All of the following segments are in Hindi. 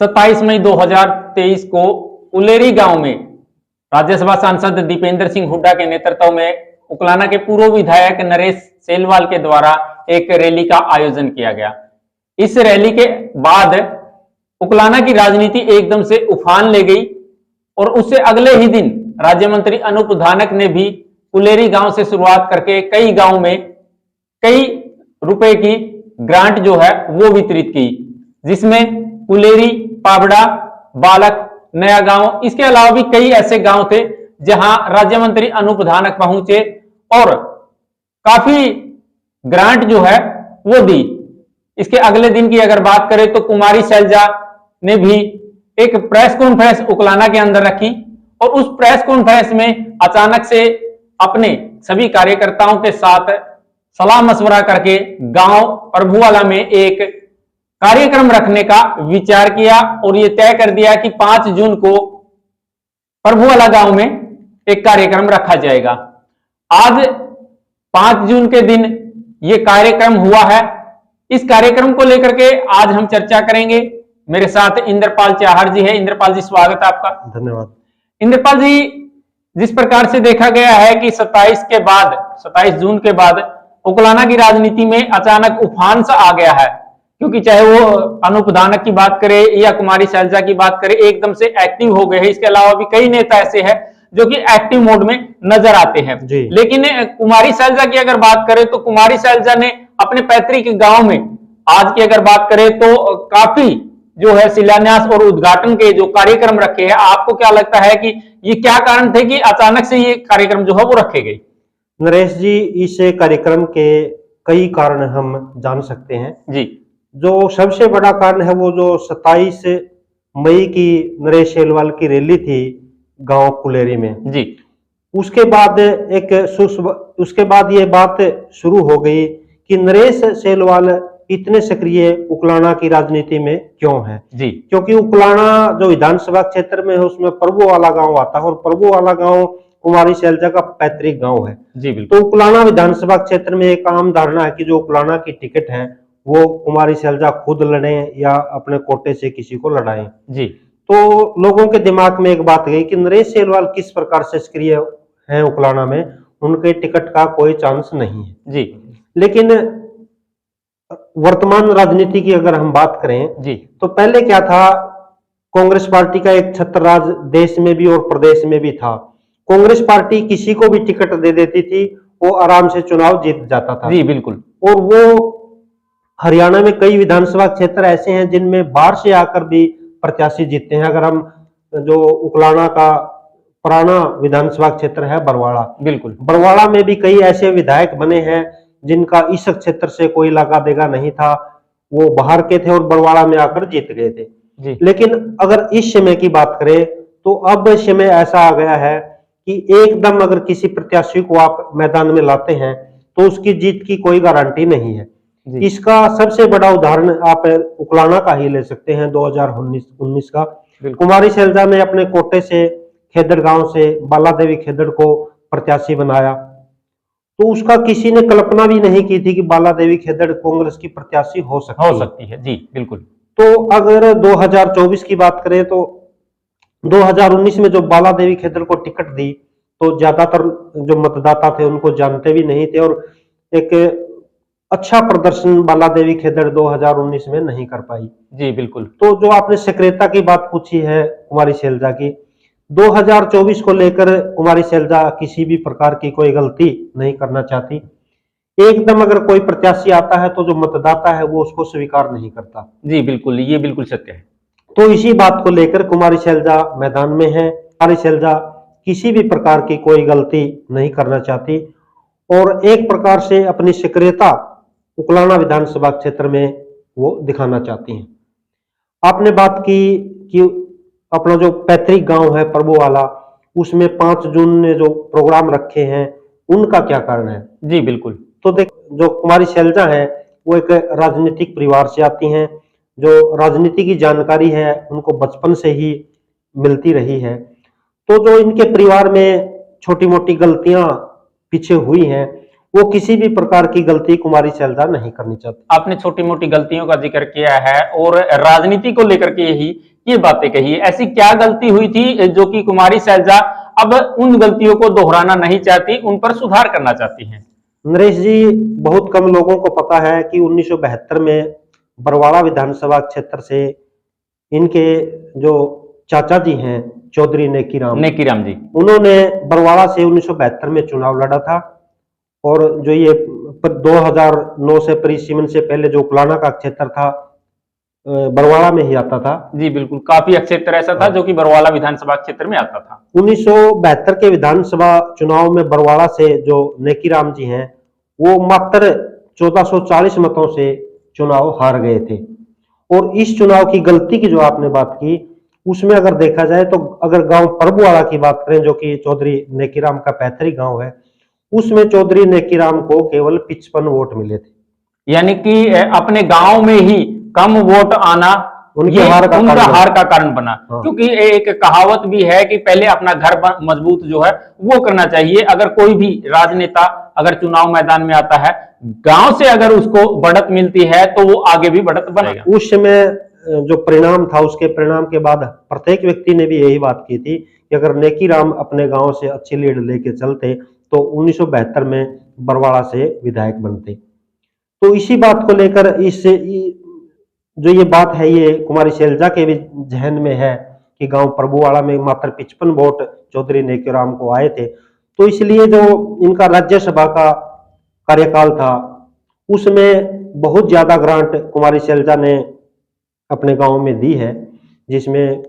27 मई 2023 को उलेरी गांव में राज्यसभा सांसद दीपेंद्र सिंह हुड्डा के नेतृत्व में उकलाना के पूर्व विधायक नरेश सेलवाल के द्वारा एक रैली का आयोजन किया गया। इस रैली के बाद उकलाना की राजनीति एकदम से उफान ले गई और उससे अगले ही दिन राज्य मंत्री अनूप धानक ने भी उलेरी गांव से शुरुआत करके कई गांव में कई रुपए की ग्रांट जो है वो वितरित की, जिसमें कुलेरी, पाबड़ा, बालक, नया गांव, इसके अलावा भी कई ऐसे गांव थे जहां राज्य मंत्री अनूप धानक पहुंचे और काफी ग्रांट जो है वो दी। इसके अगले दिन की अगर बात करें तो कुमारी शैलजा ने भी एक प्रेस कॉन्फ्रेंस उकलाना के अंदर रखी और उस प्रेस कॉन्फ्रेंस में अचानक से अपने सभी कार्यकर्ताओं के साथ सलाह मशवरा करके गांव प्रभुवाला में एक कार्यक्रम रखने का विचार किया और यह तय कर दिया कि 5 जून को प्रभुवाला गांव में एक कार्यक्रम रखा जाएगा। आज 5 जून के दिन यह कार्यक्रम हुआ है। इस कार्यक्रम को लेकर के आज हम चर्चा करेंगे। मेरे साथ इंद्रपाल चाहर जी है। इंद्रपाल जी, स्वागत है आपका। धन्यवाद। इंद्रपाल जी, जिस प्रकार से देखा गया है कि 27 जून के बाद उकलाना की राजनीति में अचानक उफान सा आ गया है, क्योंकि चाहे वो अनूप धानक की बात करें या कुमारी शैलजा की बात करें, एकदम से एक्टिव हो गए हैं। इसके अलावा भी कई नेता ऐसे हैं जो कि एक्टिव मोड में नजर आते हैं। लेकिन कुमारी शैलजा की अगर बात करें तो कुमारी शैलजा ने अपने पैतृक गांव में आज की अगर बात करें तो काफी जो है शिलान्यास और उद्घाटन के जो कार्यक्रम रखे हैं। आपको क्या लगता है कि ये क्या कारण थे कि अचानक से ये कार्यक्रम जो है वो रखे गए? नरेश जी, इस कार्यक्रम के कई कारण हम जान सकते हैं जी। जो सबसे बड़ा कारण है वो जो 27 मई की नरेश सेलवाल की रैली थी गांव कुलेरी में जी, उसके बाद ये बात शुरू हो गई कि नरेश सेलवाल इतने सक्रिय उकलाना की राजनीति में क्यों है जी। क्योंकि उकलाना जो विधानसभा क्षेत्र में है उसमें प्रभुवाला गांव आता है और प्रभुवाला गांव कुमारी शैलजा का पैतृक गांव है जी। बिल्कुल। तो उकलाना विधानसभा क्षेत्र में एक आम धारणा है कि जो उकलाना की टिकट है वो कुमारी शैलजा खुद लड़े या अपने कोटे से किसी को लड़ाएं जी। तो लोगों के दिमाग में एक बात गई कि नरेश सेलवाल किस प्रकार से सक्रिय हैं उकलाना में, उनके टिकट का कोई चांस नहीं है जी। लेकिन वर्तमान राजनीति की अगर हम बात करें जी, तो पहले क्या था, कांग्रेस पार्टी का एक छत्र राज देश में भी और प्रदेश में भी था। कांग्रेस पार्टी किसी को भी टिकट दे देती थी, वो आराम से चुनाव जीत जाता था जी। बिल्कुल। और वो हरियाणा में कई विधानसभा क्षेत्र ऐसे हैं जिनमें बाहर से आकर भी प्रत्याशी जीतते हैं। अगर हम जो उकलाना का पुराना विधानसभा क्षेत्र है बरवाड़ा, बिल्कुल, बरवाड़ा में भी कई ऐसे विधायक बने हैं जिनका इस क्षेत्र से कोई लगा देगा नहीं था, वो बाहर के थे और बरवाड़ा में आकर जीत गए थे जी। लेकिन अगर इस समय की बात करें तो अब समय ऐसा आ गया है कि एकदम अगर किसी प्रत्याशी को आप मैदान में लाते हैं तो उसकी जीत की कोई गारंटी नहीं है। इसका सबसे बड़ा उदाहरण आप उकलाना का ही ले सकते हैं 2019 का। कुमारी शैलजा ने अपने कोटे से खेदड़ गांव से बाला देवी खेदड़ को प्रत्याशी बनाया, तो उसका किसी ने कल्पना भी नहीं की थी कि बाला देवी खेदड़ कांग्रेस की प्रत्याशी हो सकती है जी। बिल्कुल। तो अगर 2024 की बात करें तो 2019 में जो बाला देवी खेदड़ को टिकट दी तो ज्यादातर जो मतदाता थे उनको जानते भी नहीं थे और एक अच्छा प्रदर्शन बाला देवी खेदड़ 2019 में नहीं कर पाई जी। बिल्कुल। तो जो आपने सक्रियता की बात पूछी है कुमारी शैलजा की, 2024 को लेकर कुमारी शैलजा किसी भी प्रकार की कोई गलती नहीं करना चाहती। एकदम अगर कोई प्रत्याशी आता है तो जो मतदाता है वो उसको स्वीकार नहीं करता जी। बिल्कुल, ये बिल्कुल सत्य है। तो इसी बात को लेकर कुमारी शैलजा मैदान में है। कुमारी शैलजा किसी भी प्रकार की कोई गलती नहीं करना चाहती और एक प्रकार से अपनी सक्रियता उकलाना विधानसभा क्षेत्र में वो दिखाना चाहती हैं। आपने बात की कि अपना जो पैतृक गांव है प्रभुवाला, उसमें 5 जून ने जो प्रोग्राम रखे हैं उनका क्या कारण है जी। बिल्कुल। तो देख, जो कुमारी शैलजा है वो एक राजनीतिक परिवार से आती हैं, जो राजनीति की जानकारी है उनको बचपन से ही मिलती रही है। तो जो इनके परिवार में छोटी मोटी गलतियां पीछे हुई हैं वो किसी भी प्रकार की गलती कुमारी शैलजा नहीं करनी चाहती। आपने छोटी मोटी गलतियों का जिक्र किया है और राजनीति को लेकर के ही ये बातें कही है। ऐसी क्या गलती हुई थी जो कि कुमारी शैलजा अब उन गलतियों को दोहराना नहीं चाहती, उन पर सुधार करना चाहती हैं? नरेश जी, बहुत कम लोगों को पता है कि 1972 में बरवाड़ा विधानसभा क्षेत्र से इनके जो चाचा जी हैं चौधरी नेकीराम जी, उन्होंने बरवाड़ा से 1972 में चुनाव लड़ा था। और जो ये 2009 से परिसीमन से पहले जो उकलाना का क्षेत्र था बरवाड़ा में ही आता था। जी बिल्कुल, काफी क्षेत्र ऐसा था जो कि बरवाड़ा विधानसभा क्षेत्र में आता था। 1972 के विधानसभा चुनाव में बरवाड़ा से जो नेकीराम जी हैं वो मात्र 1440 मतों से चुनाव हार गए थे। और इस चुनाव की गलती की जो आपने बात की, उसमें अगर देखा जाए तो अगर गांव परबुआड़ा की बात करें जो कि चौधरी नेकीराम का पैतृक गांव है, उसमें चौधरी नेकीराम को केवल 55 वोट मिले थे। यानी कि अपने गांव में ही कम वोट आना उनके हार का कारण बना। हाँ। क्योंकि एक कहावत भी है कि पहले अपना घर मजबूत जो है वो करना चाहिए। अगर कोई भी राजनेता अगर चुनाव मैदान में आता है, गांव से अगर उसको बढ़त मिलती है तो वो आगे भी बढ़त बनेगा। उस समय जो परिणाम था, उसके परिणाम के बाद प्रत्येक व्यक्ति ने भी यही बात की थी कि अगर नेकीराम अपने गांव से अच्छी लीड लेके चलते तो 1972 में बरवाड़ा से विधायक बनते। तो इसी बात को लेकर जो ये बात है ये कुमारी शैलजा के भी जहन में है कि गांव प्रभुवाड़ा में मात्र 55 वोट चौधरी नेकीराम को आए थे। तो इसलिए जो इनका राज्यसभा का कार्यकाल था उसमें बहुत ज्यादा ग्रांट कुमारी शैलजा ने अपने गांव में दी है, जिसमें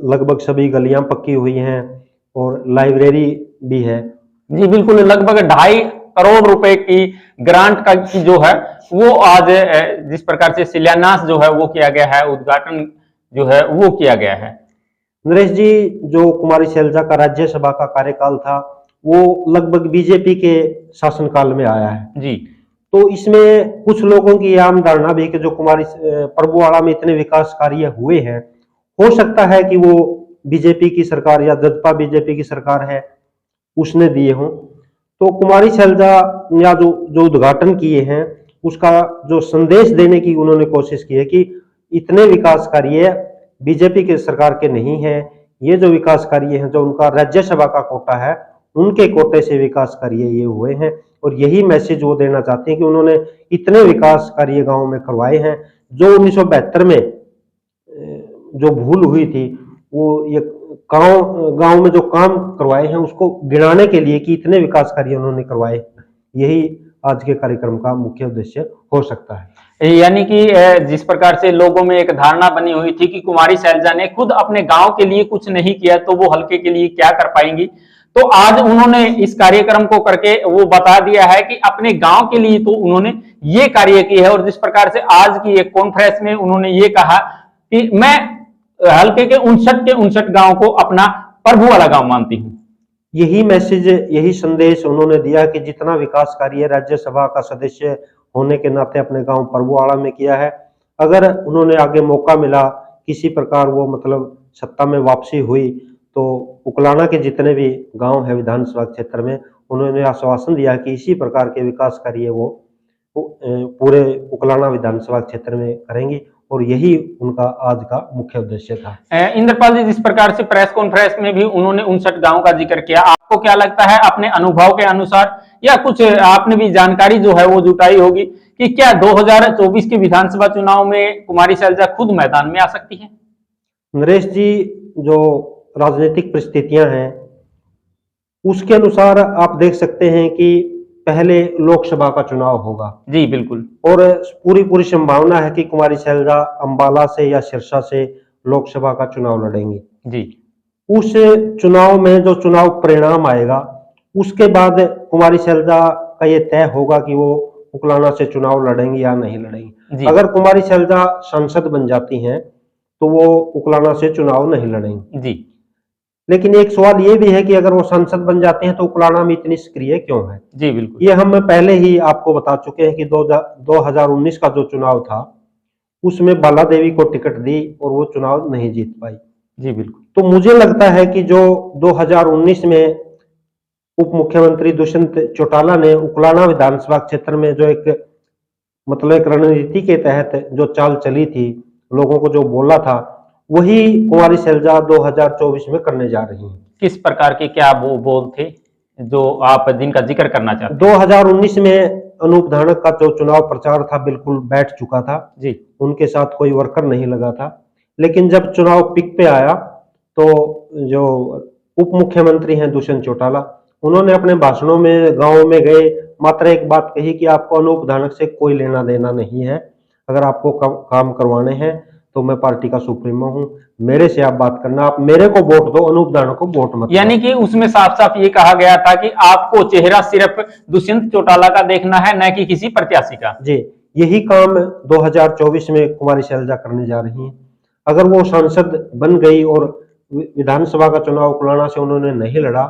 लगभग सभी गलियां पक्की हुई हैं और लाइब्रेरी भी है। जी बिल्कुल, लगभग 2.5 करोड़ रुपए की ग्रांट का की जो है वो आज जिस प्रकार से शिलान्यास जो है वो किया गया है, उद्घाटन जो है वो किया गया है। नरेश जी, जो कुमारी शैलजा का राज्यसभा का कार्यकाल था वो लगभग बीजेपी के शासनकाल में आया है जी। तो इसमें कुछ लोगों की आम धारणा भी कि जो कुमारी प्रभुवाड़ा में इतने विकास कार्य हुए हैं, हो सकता है कि वो बीजेपी की सरकार या जदपा बीजेपी की सरकार है उसने दिए हों। तो कुमारी शैलजा या जो उद्घाटन किए हैं उसका जो संदेश देने की उन्होंने कोशिश की है कि इतने विकास कार्य बीजेपी के सरकार के नहीं है, ये जो विकास कार्य हैं जो उनका राज्यसभा का कोटा है उनके कोटे से विकास कार्य ये हुए हैं। और यही मैसेज वो देना चाहते हैं कि उन्होंने इतने विकास कार्य गांव में करवाए हैं। जो 1972 में जो भूल हुई थी वो ये गांव में जो काम करवाए हैं उसको गिनाने के लिए कि इतने विकास कार्य उन्होंने करवाए, यही आज के कार्यक्रम का मुख्य उद्देश्य हो सकता है। यानी कि जिस प्रकार से लोगों में एक धारणा बनी हुई थी कि कुमारी शैलजा ने खुद अपने गांव के लिए कुछ नहीं किया तो वो हल्के के लिए क्या कर पाएंगी, तो आज उन्होंने इस कार्यक्रम को करके वो बता दिया है कि अपने गांव के लिए तो उन्होंने ये कार्य किया है। और जिस प्रकार से आज की एक कॉन्फ्रेंस में उन्होंने ये कहा कि मैं हल्के के 59 गांव को अपना प्रभु वाला गांव मानती हूं। यही मैसेज, यही संदेश उन्होंने दिया कि जितना विकास कार्य राज्यसभा का सदस्य होने के नाते अपने गांव प्रभुवाड़ा में किया है, अगर उन्होंने आगे मौका मिला किसी प्रकार वो मतलब सत्ता में वापसी हुई तो उकलाना के जितने भी गांव है विधानसभा क्षेत्र में उन्होंने आश्वासन दिया कि इसी प्रकार के विकास कार्य वो पूरे उकलाना विधानसभा क्षेत्र में करेंगी। और यही उनका आज का मुख्य उद्देश्य था। इंद्रपाल जी, जिस प्रकार से प्रेस कॉन्फ्रेंस में भी उन्होंने 59 गांव का जिक्र किया, आपको क्या लगता है अपने अनुभव के अनुसार या कुछ आपने भी जानकारी जो है वो जुटाई होगी कि क्या 2024 के विधानसभा चुनाव में कुमारी शैलजा खुद मैदान में आ सकती है? नरेश जी, जो राजनीतिक परिस्थितियां हैं उसके अनुसार आप देख सकते हैं कि पहले लोकसभा का चुनाव होगा। जी बिल्कुल। और पूरी संभावना है कि कुमारी शैलजा अंबाला से या सिरसा से लोकसभा का चुनाव लड़ेंगी। जी। उस चुनाव में जो चुनाव परिणाम आएगा उसके बाद कुमारी शैलजा का ये तय होगा कि वो उकलाना से चुनाव लड़ेंगी या नहीं लड़ेंगी। अगर कुमारी शैलजा सांसद बन जाती हैं तो वो उकलाना से चुनाव नहीं लड़ेंगी। जी। लेकिन एक सवाल ये भी है कि अगर वो सांसद बन जाते हैं तो उकलाना में इतनी सक्रिय क्यों है? जी बिल्कुल। ये हम पहले ही आपको बता चुके हैं कि 2019 का जो चुनाव था उसमें बाला देवी को टिकट दी और वो चुनाव नहीं जीत पाई। जी बिल्कुल। तो मुझे लगता है कि जो 2019 में उप मुख्यमंत्री दुष्यंत चौटाला ने उकलाना विधानसभा क्षेत्र में जो एक रणनीति के तहत जो चाल चली थी, लोगों को जो बोला था, वही कुंवारी शैलजा 2024 में करने जा रही हैं। किस प्रकार के क्या वो बोल थे जो आप जिनका जिक्र करना चाहते हैं? 2019 में अनूप धानक का जो चुनाव प्रचार था बिल्कुल बैठ चुका था जी, उनके साथ कोई वर्कर नहीं लगा था। लेकिन जब चुनाव पिक पे आया तो जो उप मुख्यमंत्री हैं दुष्यंत चौटाला, उन्होंने अपने भाषणों में गांव में गए मात्र एक बात कही कि आपको अनूप धानक से कोई लेना देना नहीं है, अगर आपको काम करवाने हैं तो मैं पार्टी का सुप्रीमो हूं, मेरे से आप बात करना, आप मेरे को वोट दो, अनूप धानक को वोट मत। यानी कि उसमें साफ साफ ये कहा गया था कि आपको चेहरा सिर्फ दुष्यंत चौटाला का देखना है, न कि किसी प्रत्याशी का। जी, यही काम 2024 में कुमारी शैलजा करने जा रही हैं। अगर वो सांसद बन गई और विधानसभा का चुनाव उकलाना से उन्होंने नहीं लड़ा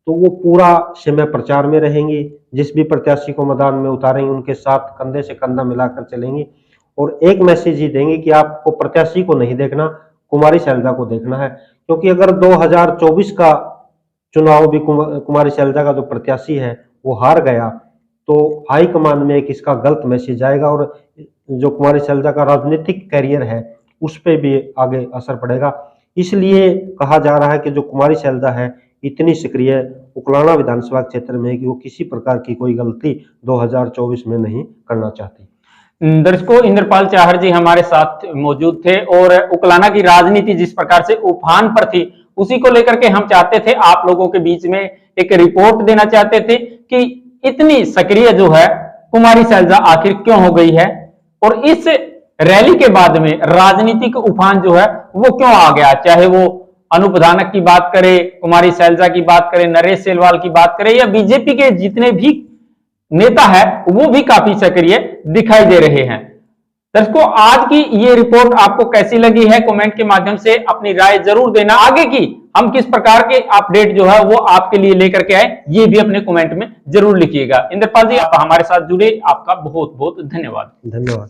तो वो पूरा समय प्रचार में रहेंगी, जिस भी प्रत्याशी को मैदान में उतारेंगे उनके साथ कंधे से कंधा मिलाकर चलेंगी और एक मैसेज ही देंगे कि आपको प्रत्याशी को नहीं देखना, कुमारी शैलजा को देखना है। क्योंकि अगर 2024 का चुनाव भी कुमारी शैलजा का जो प्रत्याशी है वो हार गया तो हाईकमान में एक इसका गलत मैसेज आएगा और जो कुमारी शैलजा का राजनीतिक कैरियर है उस पर भी आगे असर पड़ेगा। इसलिए कहा जा रहा है कि जो कुमारी शैलजा है इतनी सक्रिय उकलाना विधानसभा क्षेत्र में है कि वो किसी प्रकार की कोई गलती 2024 में नहीं करना चाहती। दर्शकों, इंद्रपाल चाहर जी हमारे साथ मौजूद थे और उकलाना की राजनीति जिस प्रकार से उफान पर थी उसी को लेकर के हम चाहते थे आप लोगों के बीच में एक रिपोर्ट देना चाहते थे कि इतनी सक्रिय जो है कुमारी शैलजा आखिर क्यों हो गई है और इस रैली के बाद में राजनीतिक उफान जो है वो क्यों आ गया। चाहे वो अनूप धानक की बात करें, कुमारी शैलजा की बात करें, नरेश सेलवाल की बात करें या बीजेपी के जितने भी नेता है वो भी काफी सक्रिय दिखाई दे रहे हैं। दर्शकों, आज की ये रिपोर्ट आपको कैसी लगी है कमेंट के माध्यम से अपनी राय जरूर देना। आगे की हम किस प्रकार के अपडेट जो है वो आपके लिए लेकर के आए ये भी अपने कमेंट में जरूर लिखिएगा। इंद्रपाल जी, आप हमारे साथ जुड़े, आपका बहुत बहुत धन्यवाद। धन्यवाद।